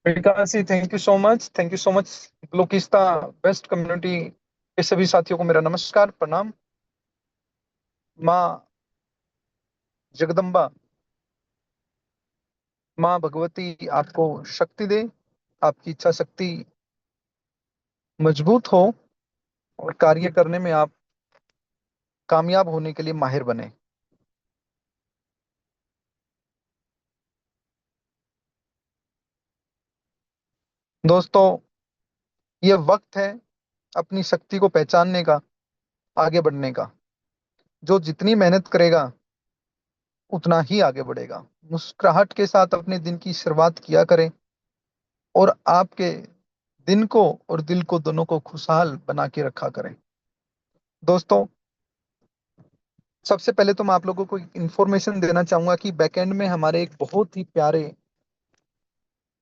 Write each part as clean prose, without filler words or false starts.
Vikas ji, thank you so much. ब्लूकिस्ता best community के सभी साथियों को मेरा नमस्कार, प्रणाम। माँ जगदम्बा, माँ भगवती आपको शक्ति दे, आपकी इच्छा शक्ति मजबूत हो और कार्य करने में आप कामयाब होने के लिए माहिर बने। दोस्तों, ये वक्त है अपनी शक्ति को पहचानने का, आगे बढ़ने का। जो जितनी मेहनत करेगा उतना ही आगे बढ़ेगा। मुस्कुराहट के साथ अपने दिन की शुरुआत किया करें और आपके दिन को और दिल को दोनों को खुशहाल बना के रखा करें। दोस्तों, सबसे पहले तो मैं आप लोगों को इंफॉर्मेशन देना चाहूंगा कि बैकएंड में हमारे एक बहुत ही प्यारे,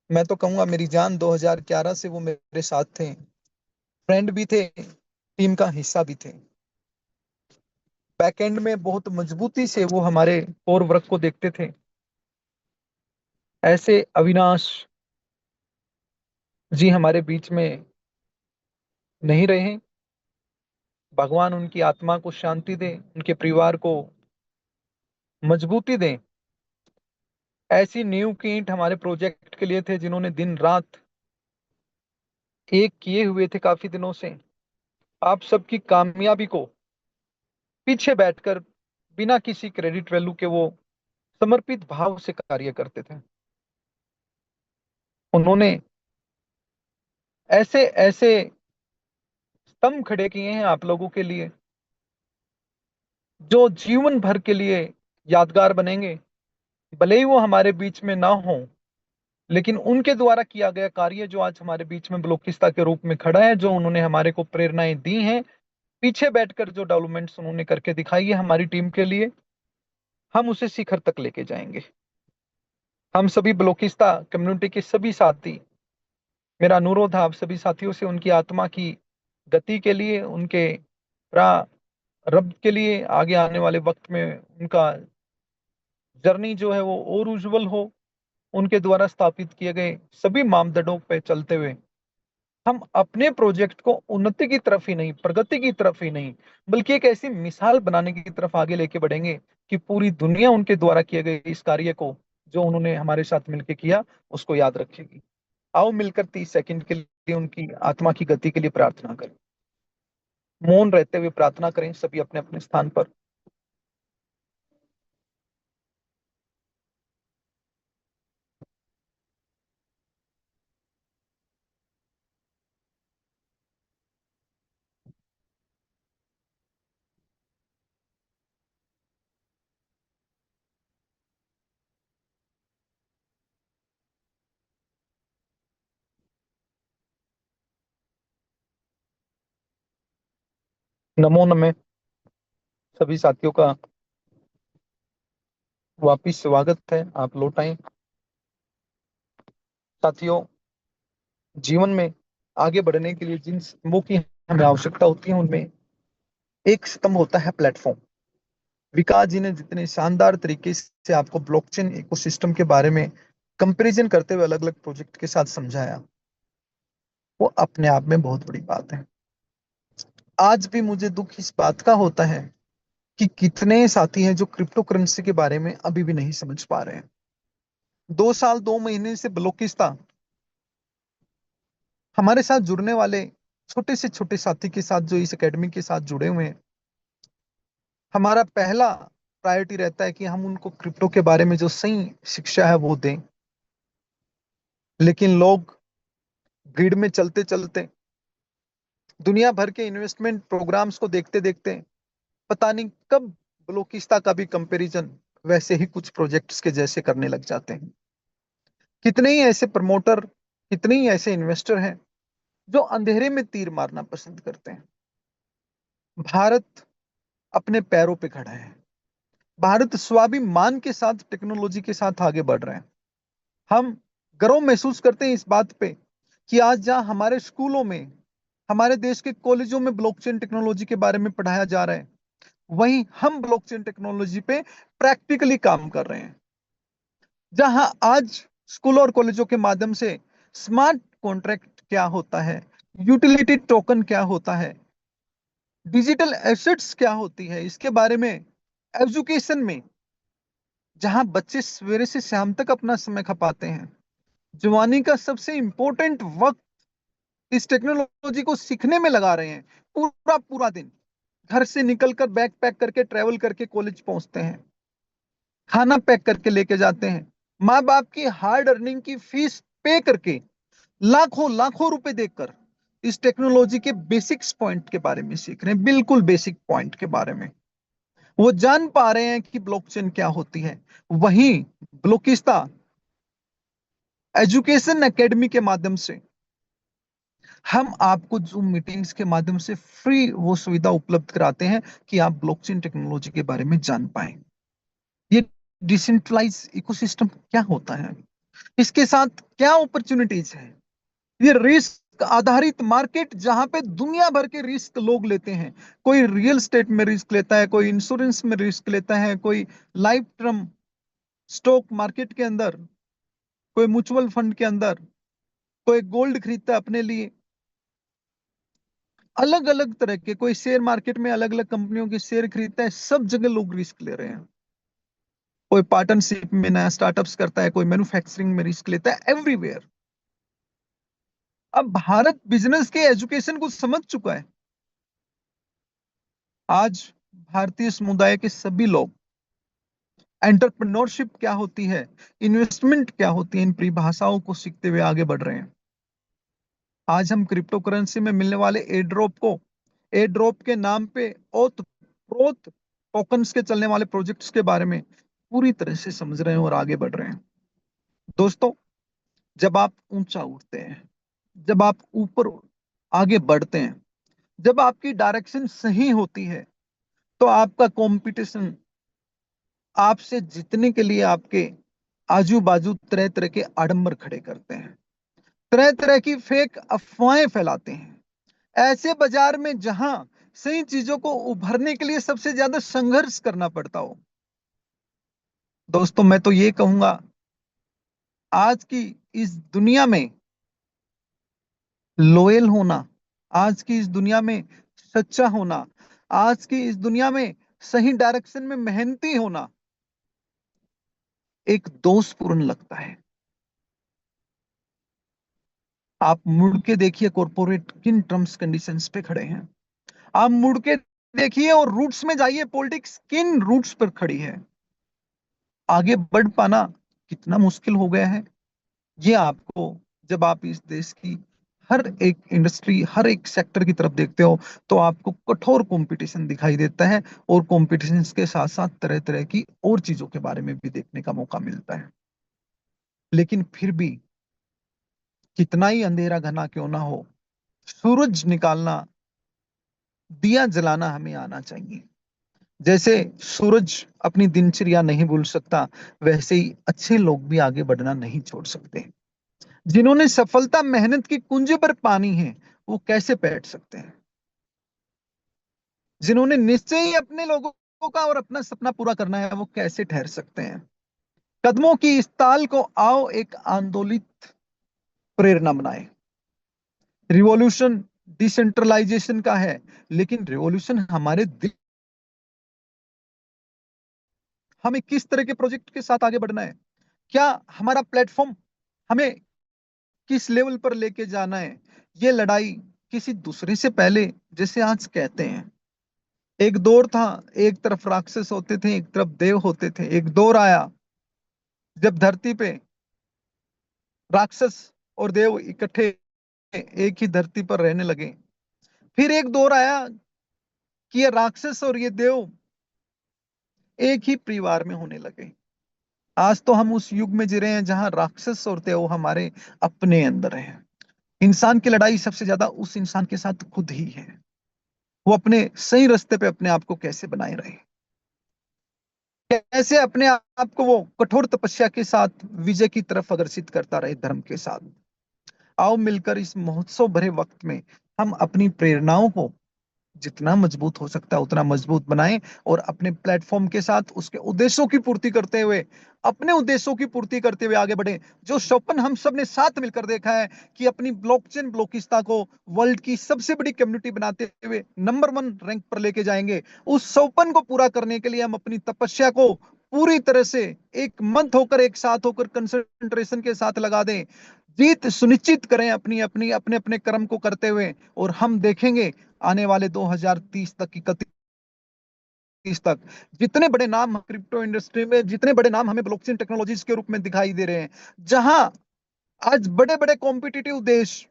मैं तो कहूंगा मेरी जान, 2011 से वो मेरे साथ थे, फ्रेंड भी थे, टीम का हिस्सा भी थे। बैकएंड में बहुत मजबूती से वो हमारे कोर वर्क को देखते थे। ऐसे अविनाश जी हमारे बीच में नहीं रहे। भगवान उनकी आत्मा को शांति दे, उनके परिवार को मजबूती दें। ऐसी नींव की ईंट हमारे प्रोजेक्ट के लिए थे, जिन्होंने दिन रात एक किए हुए थे काफी दिनों से। आप सबकी कामयाबी को पीछे बैठकर बिना किसी क्रेडिट वैल्यू के वो समर्पित भाव से कार्य करते थे। उन्होंने ऐसे ऐसे स्तंभ खड़े किए हैं आप लोगों के लिए, जो जीवन भर के लिए यादगार बनेंगे। भले ही वो हमारे बीच में ना हो, लेकिन उनके द्वारा किया गया कार्य जो आज हमारे बीच में ब्लॉकिस्ता के रूप में खड़ा है, जो उन्होंने हमारे को प्रेरणाएं दी हैं, पीछे बैठकर जो डेवलपमेंट्स उन्होंने करके दिखाई है हमारी टीम के लिए, हम उसे शिखर तक लेके जाएंगे। हम सभी ब्लॉकिस्ता कम्युनिटी के सभी साथी, मेरा अनुरोध है आप सभी साथियों से, उनकी आत्मा की गति के लिए, उनके रब के लिए, आगे आने वाले वक्त में उनका जर्नी जो है वो और उज्जवल हो। उनके द्वारा स्थापित किए गए सभी मापदंडों पे चलते हुए हम अपने प्रोजेक्ट को उन्नति की तरफ ही नहीं, प्रगति की तरफ ही नहीं, बल्कि एक ऐसी मिसाल बनाने की तरफ आगे लेके बढ़ेंगे कि पूरी दुनिया उनके द्वारा किए गए इस कार्य को, जो उन्होंने हमारे साथ मिलकर किया, उसको याद रखेगी। आओ मिलकर 30 सेकंड के लिए उनकी आत्मा की गति के लिए प्रार्थना करें। मौन रहते हुए प्रार्थना करें सभी अपने अपने स्थान पर। नमो नमः। सभी साथियों का वापिस स्वागत है, आप लौट आए। साथियों, जीवन में आगे बढ़ने के लिए जिन स्तंभों की हमें आवश्यकता होती है, उनमें एक स्तंभ होता है प्लेटफॉर्म। विकास जी ने जितने शानदार तरीके से आपको ब्लॉकचेन इकोसिस्टम के बारे में कंपैरिजन करते हुए अलग अलग प्रोजेक्ट के साथ समझाया, वो अपने आप में बहुत बड़ी बात है। आज भी मुझे दुख इस बात का होता है कि कितने साथी हैं जो क्रिप्टो करेंसी के बारे में अभी भी नहीं समझ पा रहे हैं। 2 साल 2 महीने से ब्लॉकिस्ता हमारे साथ जुड़ने वाले छोटे से छोटे साथी के साथ, जो इस एकेडमी के साथ जुड़े हुए हैं, हमारा पहला प्रायोरिटी रहता है कि हम उनको क्रिप्टो के बारे में जो सही शिक्षा है वो दें। लेकिन लोग भीड़ में चलते चलते, दुनिया भर के इन्वेस्टमेंट प्रोग्राम्स को देखते देखते, पता नहीं कब ब्लॉकिस्ता का भी कंपैरिजन वैसे ही कुछ प्रोजेक्ट्स के जैसे करने लग जाते हैं। कितने ही ऐसे प्रमोटर, कितने ही ऐसे इन्वेस्टर हैं जो अंधेरे में तीर मारना पसंद करते हैं। भारत अपने पैरों पे खड़ा है। भारत स्वाभिमान के साथ टेक्नोलॉजी के साथ आगे बढ़ रहे हैं। हम गर्व महसूस करते हैं इस बात पे कि आज जहां हमारे स्कूलों में, हमारे देश के कॉलेजों में ब्लॉकचेन टेक्नोलॉजी के बारे में पढ़ाया जा रहा है, वहीं हम ब्लॉकचेन टेक्नोलॉजी पे प्रैक्टिकली काम कर रहे हैं। जहां आज स्कूलों और कॉलेजों के माध्यम से स्मार्ट कॉन्ट्रैक्ट क्या होता है, यूटिलिटी टोकन क्या होता है, डिजिटल एसेट्स क्या होती है, इसके बारे में एजुकेशन में, जहां बच्चे सवेरे से शाम तक अपना समय खपाते हैं, जवानी का सबसे इंपॉर्टेंट वक्त इस टेक्नोलॉजी को सीखने में लगा रहे हैं, पूरा पूरा दिन घर से निकलकर बैग पैक करके ट्रेवल करके कॉलेज पहुंचते हैं, खाना पैक करके लेके जाते हैं, माँ बाप की हार्ड अर्निंग की फीस पे करके लाखों लाखों रुपए देकर इस टेक्नोलॉजी के बेसिक्स पॉइंट के बारे में सीख रहे हैं, बिल्कुल बेसिक पॉइंट के बारे में वो जान पा रहे हैं कि ब्लॉकचेन क्या होती है। वहीं ब्लॉकिस्ता एजुकेशन एकेडमी के माध्यम से हम आपको जूम मीटिंग्स के माध्यम से फ्री वो सुविधा उपलब्ध कराते हैं कि आप ब्लॉकचेन टेक्नोलॉजी के बारे में जान पाए। ये डिसेंट्रलाइज इकोसिस्टम क्या होता है, इसके साथ क्या अपॉर्चुनिटीज है, ये रिस्क आधारित मार्केट जहां पे दुनिया भर के रिस्क लोग लेते हैं। कोई रियल स्टेट में रिस्क लेता है, कोई इंश्योरेंस में रिस्क लेता है, कोई लाइफ टर्म स्टॉक मार्केट के अंदर, कोई म्यूचुअल फंड के अंदर, कोई गोल्ड खरीदता है अपने लिए, अलग अलग तरह के, कोई शेयर मार्केट में अलग अलग कंपनियों के शेयर खरीदता है। सब जगह लोग रिस्क ले रहे हैं। कोई पार्टनरशिप में नया स्टार्टअप्स करता है, कोई मैन्युफैक्चरिंग में रिस्क लेता है, एवरीवेयर। अब भारत बिजनेस के एजुकेशन को समझ चुका है। आज भारतीय समुदाय के सभी लोग एंटरप्रेन्योरशिप क्या होती है, इन्वेस्टमेंट क्या होती है, इन परिभाषाओं को सीखते हुए आगे बढ़ रहे हैं। आज हम क्रिप्टो करेंसी में मिलने वाले एयर ड्रॉप के नाम पे ओथ प्रोथ टोकन्स के चलने वाले प्रोजेक्ट्स के बारे में पूरी तरह से समझ रहे हैं और आगे बढ़ रहे हैं। दोस्तों, जब आप ऊंचा उठते हैं, जब आप ऊपर आगे बढ़ते हैं, जब आपकी डायरेक्शन सही होती है, तो आपका कंपटीशन आपसे जीतने के लिए आपके आजू बाजू तरह तरह के आडंबर खड़े करते हैं, तरह तरह की फेक अफवाहें फैलाते हैं। ऐसे बाजार में जहां सही चीजों को उभरने के लिए सबसे ज्यादा संघर्ष करना पड़ता हो, दोस्तों मैं तो ये कहूंगा, आज की इस दुनिया में लॉयल होना, आज की इस दुनिया में सच्चा होना, आज की इस दुनिया में सही डायरेक्शन में मेहनती होना एक दोषपूर्ण लगता है। आप मुड़ के देखिए कॉर्पोरेट किन टर्म्स कंडीशंस पे खड़े हैं, आप मुड़ के देखिए और रूट्स में जाइए, पॉलिटिक्स किन रूट्स पर खड़ी है। आगे बढ़ पाना कितना मुश्किल हो गया है, ये आपको, जब आप इस देश की हर एक इंडस्ट्री, हर एक सेक्टर की तरफ देखते हो, तो आपको कठोर कंपटीशन दिखाई देता है, और कंपटीशन के साथ साथ तरह तरह की और चीजों के बारे में भी देखने का मौका मिलता है। लेकिन फिर भी कितना ही अंधेरा घना क्यों ना हो, सूरज निकालना, दिया जलाना हमें आना चाहिए। जैसे सूरज अपनी दिनचर्या नहीं भूल सकता, वैसे ही अच्छे लोग भी आगे बढ़ना नहीं छोड़ सकते। जिन्होंने सफलता मेहनत की कुंजी पर पानी है, वो कैसे बैठ सकते हैं। जिन्होंने निश्चय ही अपने लोगों का और अपना सपना पूरा करना है, वो कैसे ठहर सकते हैं। कदमों की इस ताल को आओ एक आंदोलित प्रेरणा बनाए। रिवॉल्यूशन डिसेंट्रलाइजेशन का है, लेकिन रिवॉल्यूशन हमारे दिल, हमें किस तरह के प्रोजेक्ट के साथ आगे बढ़ना है, क्या हमारा प्लेटफॉर्म हमें किस लेवल पर लेके जाना है। ये लड़ाई किसी दूसरे से पहले, जैसे आज कहते हैं, एक दौर था, एक तरफ राक्षस होते थे, एक तरफ देव होते थे। एक दौर आया जब धरती पे राक्षस और देव इकट्ठे एक ही धरती पर रहने लगे। फिर एक दौर आया कि ये राक्षस और ये देव एक ही परिवार में होने लगे। आज तो हम उस युग में जी रहे हैं जहां राक्षस और देव हमारे अपने अंदर है। इंसान की लड़ाई सबसे ज्यादा उस इंसान के साथ खुद ही है, वो अपने सही रास्ते पे अपने आप को कैसे बनाए रहे, कैसे अपने आप को वो कठोर तपस्या के साथ विजय की तरफ अग्रसित करता रहे, धर्म के साथ। आओ मिलकर इस महोत्सव भरे वक्त में हम अपनी प्रेरणाओं को जितना मजबूत हो सकता है उतना मजबूत बनाएं, और अपने प्लेटफॉर्म के साथ उसके उद्देश्यों की पूर्ति करते हुए, अपने उद्देश्यों की पूर्ति करते हुए आगे बढ़े। जो स्वप्न हम सब ने साथ मिलकर देखा है कि अपनी ब्लॉकचेन ब्लॉकिस्ता को वर्ल्ड की सबसे बड़ी कम्युनिटी बनाते हुए नंबर 1 रैंक पर लेके जाएंगे, उस स्वप्न को पूरा करने के लिए हम अपनी तपस्या को पूरी तरह से एक मंथ होकर, एक साथ होकर, कंसंट्रेशन के साथ लगा दें। जीत सुनिश्चित करें अपनी अपनी अपने अपने कर्म को करते हुए, और हम देखेंगे आने वाले 2030 तक, 31 तक, जितने बड़े नाम क्रिप्टो इंडस्ट्री में, जितने बड़े नाम हमें ब्लॉकचेन टेक्नोलॉजीज के रूप में दिखाई दे रहे हैं, जहां आज बड़े बड़े कॉम्पिटिटिव देश,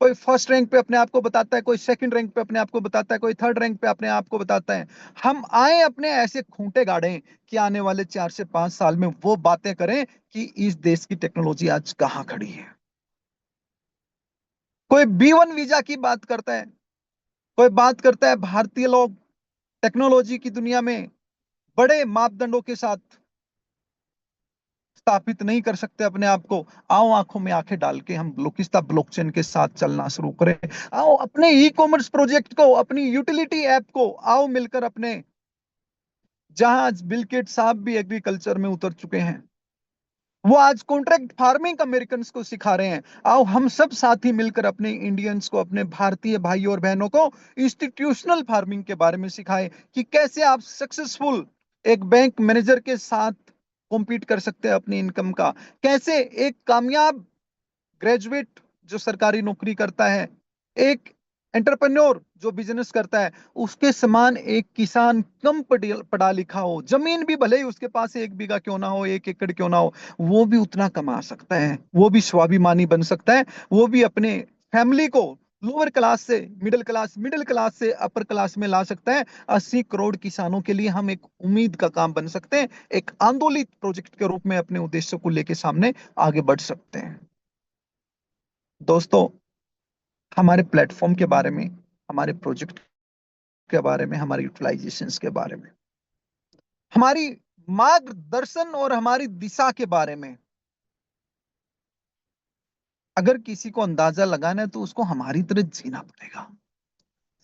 कोई फर्स्ट रैंक पे अपने आप को बताता है, कोई सेकंड रैंक पे अपने आप को बताता है, कोई थर्ड रैंक पे अपने आप को बताता है, हम आए अपने ऐसे खूंटे गाड़े कि आने वाले 4 से 5 साल में वो बातें करें कि इस देश की टेक्नोलॉजी आज कहां खड़ी है। कोई B1 वीजा की बात करता है, कोई बात करता है भारतीय लोग टेक्नोलॉजी की दुनिया में बड़े मापदंडों के साथ स्थापित नहीं कर सकते अपने आप को। आओ आंखों में आंखें डाल के हम ब्लॉकिस्ता ब्लॉकचेन के साथ चलना शुरू करें। आओ अपने ई कॉमर्स प्रोजेक्ट को, अपनी यूटिलिटी ऐप को, आओ मिलकर अपने, जहां आज बिल गेट्स साहब भी एग्रीकल्चर में उतर चुके हैं, वो आज कॉन्ट्रैक्ट फार्मिंग अमेरिकन को सिखा रहे हैं, आओ हम सब साथी मिलकर अपने इंडियंस को, अपने भारतीय भाई और बहनों को इंस्टीट्यूशनल फार्मिंग के बारे में सिखाएं कि कैसे आप सक्सेसफुल एक बैंक मैनेजर के साथ कॉम्पीट कर सकते हैं अपनी इनकम का, कैसे एक कामयाब ग्रेजुएट जो सरकारी नौकरी करता है, एक एंटरप्रेन्योर जो बिजनेस करता है, उसके समान एक किसान कम पढ़ा लिखा हो, जमीन भी भले ही उसके पास 1 बीघा क्यों ना हो, 1 एकड़ क्यों ना हो, वो भी उतना कमा सकता है, वो भी स्वाभिमानी बन सकता है, वो भी अपने फैमिली को लोअर क्लास से मिडिल क्लास, मिडिल क्लास से अपर क्लास में ला सकता है। 80 करोड़ किसानों के लिए हम एक उम्मीद का काम बन सकते हैं, एक आंदोलित प्रोजेक्ट के रूप में अपने उद्देश्यों को लेकर सामने आगे बढ़ सकते हैं। दोस्तों, हमारे प्लेटफॉर्म के बारे में, हमारे प्रोजेक्ट के बारे में, हमारी यूटिलाइजेशंस के बारे में, हमारी मार्गदर्शन और हमारी दिशा के बारे में अगर किसी को अंदाजा लगाना है तो उसको हमारी तरह जीना पड़ेगा,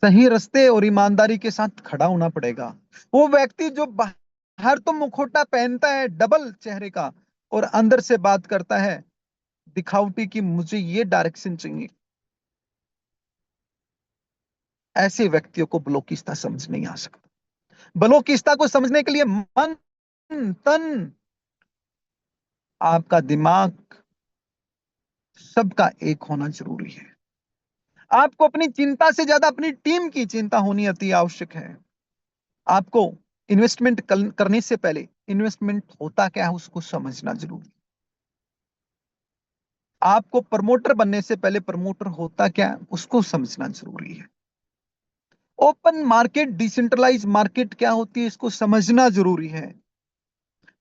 सही रास्ते और ईमानदारी के साथ खड़ा होना पड़ेगा। वो व्यक्ति जो बाहर तो मुखौटा पहनता है डबल चेहरे का और अंदर से बात करता है दिखावटी की मुझे ये डायरेक्शन चाहिए, ऐसे व्यक्तियों को ब्लॉकिस्ता समझ नहीं आ सकता। ब्लॉकिस्ता को समझने के लिए मन, तन, आपका दिमाग, सबका एक होना जरूरी है। आपको अपनी चिंता से ज्यादा अपनी टीम की चिंता होनी अति आवश्यक है। आपको इन्वेस्टमेंट करने से पहले इन्वेस्टमेंट होता क्या है उसको समझना जरूरी। आपको प्रमोटर बनने से पहले प्रमोटर होता क्या है उसको समझना जरूरी है। ओपन मार्केट, डिसेंट्रलाइज मार्केट क्या होती है इसको समझना जरूरी है।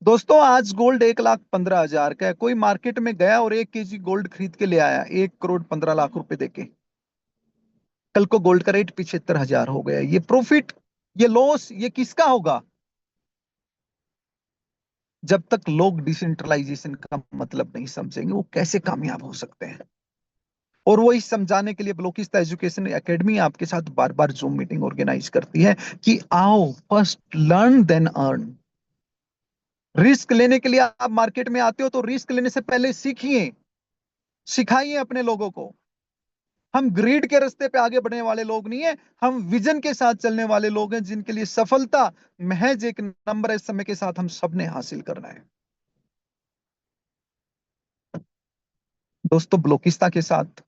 दोस्तों, आज गोल्ड 1,15,000 का है। कोई मार्केट में गया और 1 केजी गोल्ड खरीद के ले आया 1,15,00,000 रुपए देके, कल को गोल्ड का रेट 75,000 हो गया। ये प्रॉफिट, ये लॉस, ये किसका होगा? जब तक लोग डिसेंट्रलाइजेशन का मतलब नहीं समझेंगे वो कैसे कामयाब हो सकते हैं। और वही समझाने के लिए ब्लॉकिस्ता एजुकेशन एकेडमी आपके साथ बार बार जूम मीटिंग ऑर्गेनाइज करती है कि आओ first learn then earn. Risk लेने के लिए आप मार्केट में आते हो तो रिस्क लेने से पहले सीखिए, सिखाइए अपने लोगों को। हम ग्रीड के रास्ते पे आगे बढ़ने वाले लोग नहीं है, हम विजन के साथ चलने वाले लोग हैं जिनके लिए सफलता महज एक नंबर है, समय के साथ हम सबने हासिल करना है। दोस्तों, ब्लॉकिस्ता के साथ,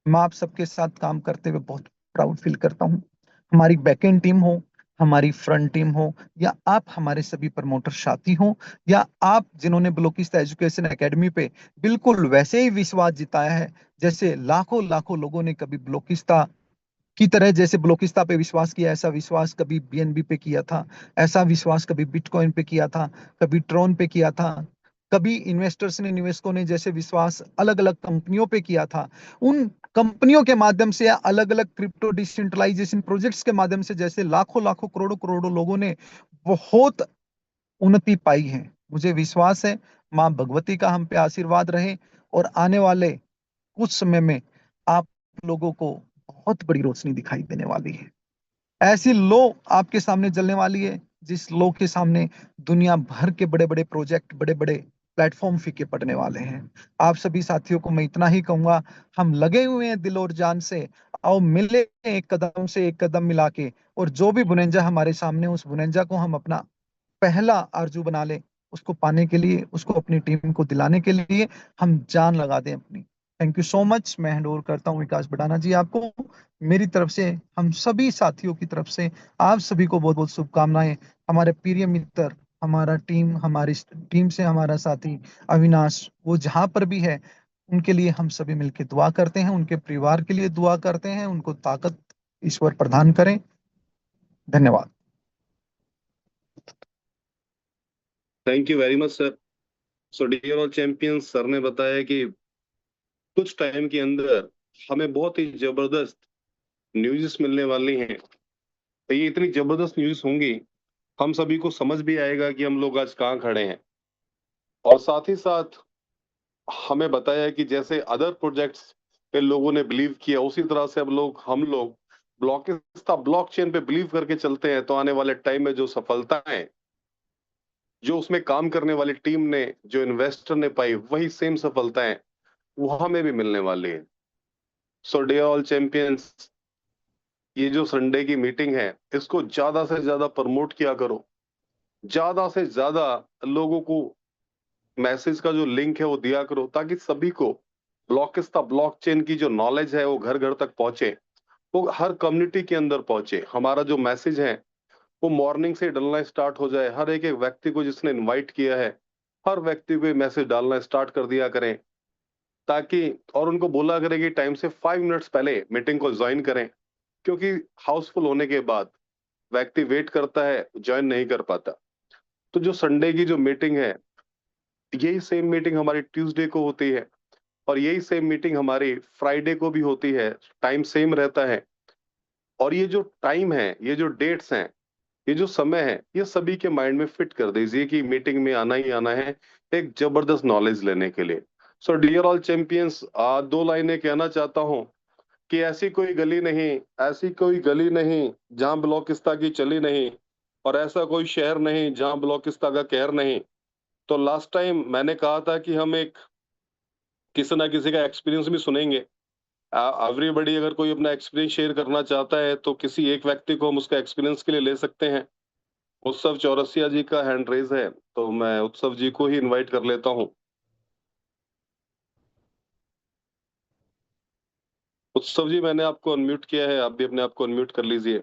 मैं आप सबके साथ काम करते हुए बहुत प्राउड फील करता हूं। हमारी बैकएंड टीम हो, हमारी फ्रंट टीम हो, या आप हमारे सभी प्रमोटर साथी हो, या आप जिन्होंने ब्लॉकिस्ता एजुकेशन एकेडमी पे बिल्कुल वैसे ही विश्वास जिताया है जैसे लाखों लाखों लोगों ने कभी ब्लॉकिस्ता की तरह, जैसे ब्लॉकिस्ता पे विश्वास किया, ऐसा विश्वास कभी बीएनबी पे किया था, ऐसा विश्वास कभी बिटकॉइन पे किया था, कभी ट्रोन पे किया था, कभी इन्वेस्टर्स ने, निवेशकों ने जैसे विश्वास अलग अलग कंपनियों पे किया था, उन कंपनियों के माध्यम से या अलग अलग क्रिप्टो डिसेंट्रलाइजेशन प्रोजेक्ट्स के माध्यम से जैसे लाखों लाखों करोड़ों करोड़ों लोगों ने बहुत उन्नति पाई है। मुझे विश्वास है मां भगवती का हम पे आशीर्वाद रहे और आने वाले कुछ समय में आप लोगों को बहुत बड़ी रोशनी दिखाई देने वाली है। ऐसी लो आपके सामने जलने वाली है जिस लो के सामने दुनिया भर के बड़े बड़े प्रोजेक्ट, बड़े बड़े प्लेटफॉर्म फीके पड़ने वाले हैं। आप सभी साथियों को मैं इतना ही कहूंगा, हम लगे हुए हैं दिल और जान से। आओ मिले एक कदम से एक कदम मिला के, और जो भी बुनंजा हमारे सामने, उस बुनंजा को हम अपना पहला आरजू बना ले। उसको पाने के लिए, उसको अपनी टीम को दिलाने के लिए हम जान लगा दें अपनी। Thank you so much. मैं हैंड ओवर करता हूँ विकास बटाना जी आपको। मेरी तरफ से, हम सभी साथियों की तरफ से आप सभी को बहुत बहुत शुभकामनाएं। हमारे प्रिय मित्र, हमारा टीम, हमारी टीम से हमारा साथी अविनाश, वो जहां पर भी है, उनके लिए हम सभी मिलकर दुआ करते हैं, उनके परिवार के लिए दुआ करते हैं, उनको ताकत ईश्वर प्रदान करें। धन्यवाद। Thank you very much sir. So dear all champions, sir ने बताया कि कुछ टाइम के अंदर हमें बहुत ही जबरदस्त न्यूज़ मिलने वाली हैं। तो ये इतनी जबरदस्त न्यूज़ होंगी, हम सभी को समझ भी आएगा कि हम लोग आज कहाँ खड़े हैं। और साथ ही साथ हमें बताया कि जैसे अदर प्रोजेक्ट्स पे लोगों ने बिलीव किया, उसी तरह से अब हम लोग ब्लॉकचेन पे बिलीव करके चलते हैं, तो आने वाले टाइम में जो सफलताएं, जो उसमें काम करने वाली टीम ने, जो इन्वेस्टर ने पाई, वही सेम सफलताएं वो हमें भी मिलने वाली है। सो डियर ऑल चैंपियंस, ये जो संडे की मीटिंग है, इसको ज्यादा से ज्यादा प्रमोट किया करो। ज्यादा से ज्यादा लोगों को मैसेज का जो लिंक है वो दिया करो, ताकि सभी को ब्लॉकचेन की जो नॉलेज है वो घर घर तक पहुंचे, वो हर कम्युनिटी के अंदर पहुंचे। हमारा जो मैसेज है वो मॉर्निंग से डलना स्टार्ट हो जाए। हर एक एक व्यक्ति को जिसने इनवाइट किया है, हर व्यक्ति को मैसेज डालना स्टार्ट कर दिया करें, ताकि, और उनको बोला करें कि टाइम से 5 मिनट्स पहले मीटिंग को ज्वाइन करें, क्योंकि हाउसफुल होने के बाद व्यक्ति वेट करता है, ज्वाइन नहीं कर पाता। तो जो संडे की जो मीटिंग है, यही सेम मीटिंग हमारी ट्यूसडे को होती है, और यही सेम मीटिंग हमारी फ्राइडे को भी होती है। टाइम सेम रहता है। और ये जो टाइम है, ये जो डेट्स हैं, ये जो समय है, ये सभी के माइंड में फिट कर दीजिए कि मीटिंग में आना ही आना है, एक जबरदस्त नॉलेज लेने के लिए। सो डियर ऑल चैंपियंस, 2 लाइनें कहना चाहता हूं कि ऐसी कोई गली नहीं, ऐसी कोई गली नहीं जहां ब्लॉकिस्ता की चली नहीं, और ऐसा कोई शहर नहीं जहां ब्लॉकिस्ता का कहर नहीं। तो लास्ट टाइम मैंने कहा था कि हम एक किसी ना किसी का एक्सपीरियंस भी सुनेंगे। एवरीबडी अगर कोई अपना एक्सपीरियंस शेयर करना चाहता है, तो किसी एक व्यक्ति को हम उसका एक्सपीरियंस के लिए ले सकते हैं। उत्सव चौरसिया जी का हैंड रेज है, तो मैं उत्सव जी को ही इनवाइट कर लेता हूं। उत्सव जी, मैंने आपको अनम्यूट किया है, आप भी अपने आप को अनम्यूट कर लीजिए।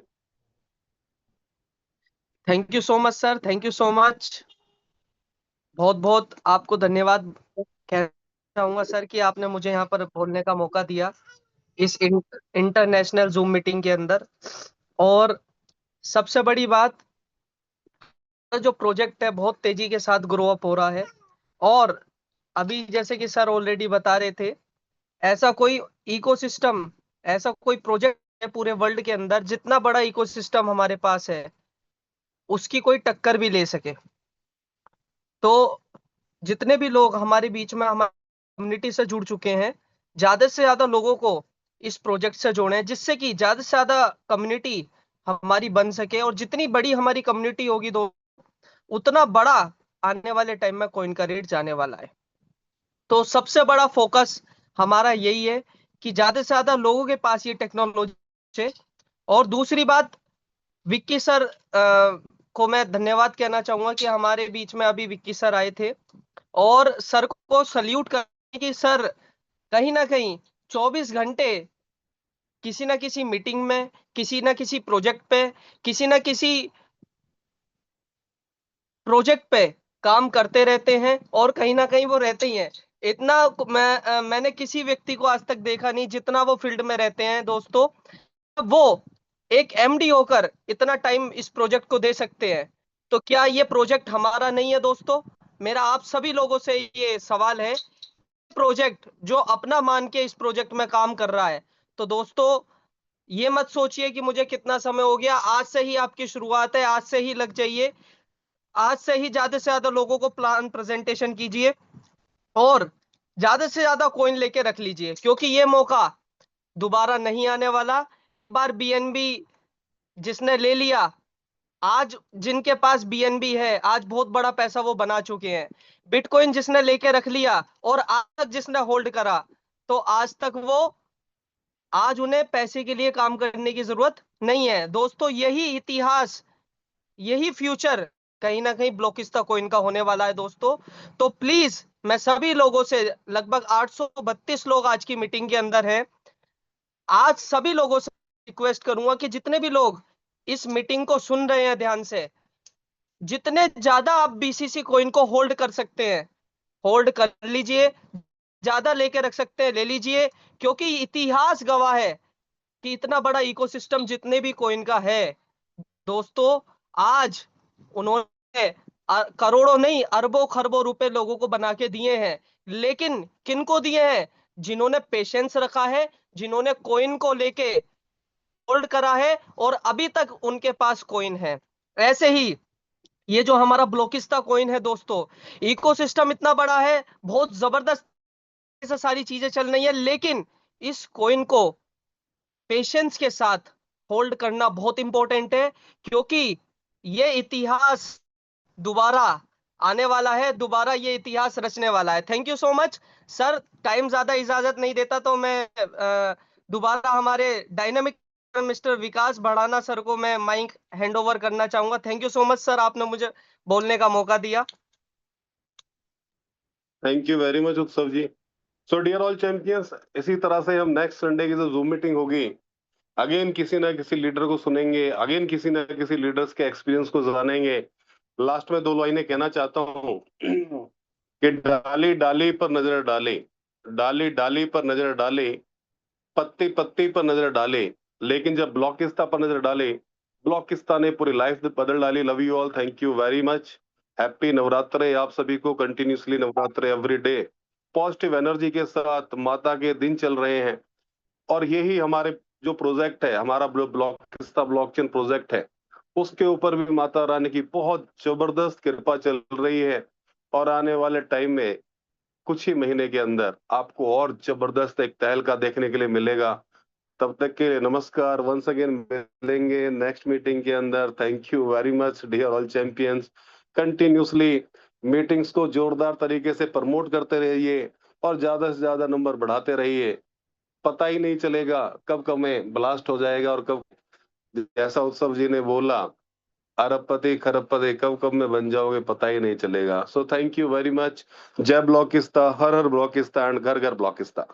Thank you so much sir, thank you so much. बहुत बहुत आपको धन्यवाद कहना चाहूंगा सर कि आपने मुझे यहाँ पर बोलने का मौका दिया इस इंटरनेशनल जूम मीटिंग के अंदर। और सबसे बड़ी बात, जो प्रोजेक्ट है बहुत तेजी के साथ ग्रो अप हो रहा है। और अभी जैसे कि सर ऑलरेडी बता रहे थे, ऐसा कोई इकोसिस्टम, ऐसा कोई प्रोजेक्ट है पूरे वर्ल्ड के अंदर, जितना बड़ा इकोसिस्टम हमारे पास है उसकी कोई टक्कर भी ले सके। तो जितने भी लोग हमारे बीच में हमारी कम्युनिटी से जुड़ चुके हैं, ज्यादा से ज्यादा लोगों को इस प्रोजेक्ट से जोड़ें, जिससे कि ज्यादा से ज्यादा कम्युनिटी हमारी बन सके। और जितनी बड़ी हमारी कम्युनिटी होगी तो उतना बड़ा आने वाले टाइम में कॉइन का रेट जाने वाला है। तो सबसे बड़ा फोकस हमारा यही है कि ज्यादा से ज्यादा लोगों के पास ये टेक्नोलॉजी है। और दूसरी बात, विक्की सर को मैं धन्यवाद कहना चाहूंगा कि हमारे बीच में अभी विक्की सर आए थे, और सर को सल्यूट करने की सर कहीं ना कहीं 24 घंटे किसी ना किसी मीटिंग में, किसी ना किसी प्रोजेक्ट पे काम करते रहते हैं, और कहीं ना कहीं वो रहते ही हैं। इतना मैंने किसी व्यक्ति को आज तक देखा नहीं जितना वो फील्ड में रहते हैं दोस्तों। वो एक एमडी होकर इतना टाइम इस प्रोजेक्ट को दे सकते हैं, तो क्या ये प्रोजेक्ट हमारा नहीं है दोस्तों? मेरा आप सभी लोगों से ये सवाल है, प्रोजेक्ट जो अपना मान के इस प्रोजेक्ट में काम कर रहा है, तो दोस्तों ये मत सोचिए कि मुझे कितना समय हो गया। आज से ही आपकी शुरुआत है, आज से ही लग जाइए, आज से ही ज्यादा से ज्यादा लोगों को प्लान प्रेजेंटेशन कीजिए, और ज्यादा से ज्यादा कॉइन लेके रख लीजिए, क्योंकि ये मौका दोबारा नहीं आने वाला। बार बीएनबी जिसने ले लिया, आज जिनके पास बीएनबी है, आज बहुत बड़ा पैसा वो बना चुके हैं। बिटकॉइन जिसने लेके रख लिया और आज तक जिसने होल्ड करा, तो आज तक वो, आज उन्हें पैसे के लिए काम करने की जरूरत नहीं है। दोस्तों, यही इतिहास, यही फ्यूचर कहीं ना कहीं ब्लॉकिस्ता कॉइन का होने वाला है दोस्तों। तो प्लीज मैं सभी लोगों से, लगभग 832 लोग आज की मीटिंग के अंदर हैं, आज सभी लोगों से रिक्वेस्ट करूंगा कि जितने भी लोग इस मीटिंग को सुन रहे हैं ध्यान से, जितने ज्यादा आप बीसीसी कॉइन को होल्ड कर सकते हैं होल्ड कर लीजिए, ज्यादा लेके रख सकते हैं ले लीजिए, क्योंकि इतिहास गवाह है कि इतना बड़ा इकोसिस्टम जितने भी कॉइन का है दोस्तों, आज उन्होंने करोड़ों नहीं अरबों खरबों रुपए लोगों को बना के दिए हैं। लेकिन किन को दिए हैं? जिन्होंने पेशेंस रखा है, जिन्होंने कॉइन को लेके होल्ड करा है और अभी तक उनके पास कॉइन है। ऐसे ही ये जो हमारा ब्लॉकिस्ता कॉइन है दोस्तों, इकोसिस्टम इतना बड़ा है, बहुत जबरदस्त से सारी चीजें चल रही है, लेकिन इस कॉइन को पेशेंस के साथ होल्ड करना बहुत इंपॉर्टेंट है, क्योंकि ये इतिहास दोबारा आने वाला है, दोबारा ये इतिहास रचने वाला है। Thank you so much sir. Time ज्यादा इजाजत नहीं देता तो मैं दोबारा हमारे डायनामिक मिस्टर विकास भड़ाना सर को मैं माइक हैंड ओवर करना चाहूंगा। Thank you so much sir, आपने मुझे बोलने का मौका दिया। थैंक यू वेरी मच उत्सव जी। सो डियर ऑल चैंपियंस, इसी तरह से हम नेक्स्ट संडे की जो जूम मीटिंग होगी, अगेन किसी ना किसी लीडर को सुनेंगे, अगेन किसी ना किसी लीडर्स के एक्सपीरियंस को जानेंगे। लास्ट में 2 लाइनें कहना चाहता हूँ कि डाली डाली पर नजर डाले, डाली डाली पर नजर डाले, पत्ती पत्ती पर नजर डाले, लेकिन जब ब्लॉकिस्ता पर नजर डाले, ब्लॉकिस्ता ने पूरी लाइफ बदल डाली। Love you all, thank you very much. Happy Navratre आप सभी को, continuously Navratre every day, positive energy के साथ माता के दिन चल रहे हैं। और यही हमारे जो प्रोजेक्ट है, हमारा ब्लॉकिस्ता ब्लॉकचेन प्रोजेक्ट है, उसके ऊपर भी माता रानी की बहुत जबरदस्त कृपा चल रही है। और आने वाले टाइम में कुछ ही महीने के अंदर आपको और जबरदस्त एक तहलका देखने के लिए मिलेगा। तब तक के लिए नमस्कार, वंस अगेन मिलेंगे नेक्स्ट मीटिंग के अंदर। Thank you very much dear all champions. Continuously meetings को जोरदार तरीके से प्रमोट करते रहिए और ज्यादा से ज्यादा नंबर बढ़ाते रहिए। पता ही नहीं चलेगा कब कब में ब्लास्ट हो जाएगा और कब, जैसा उत्सव जी ने बोला, अरबपति खरबपति कब कब में बन जाओगे पता ही नहीं चलेगा। So thank you very much. जय ब्लॉकिस्ता, हर हर ब्लॉकिस्ता एंड घर घर ब्लॉकिस्ता।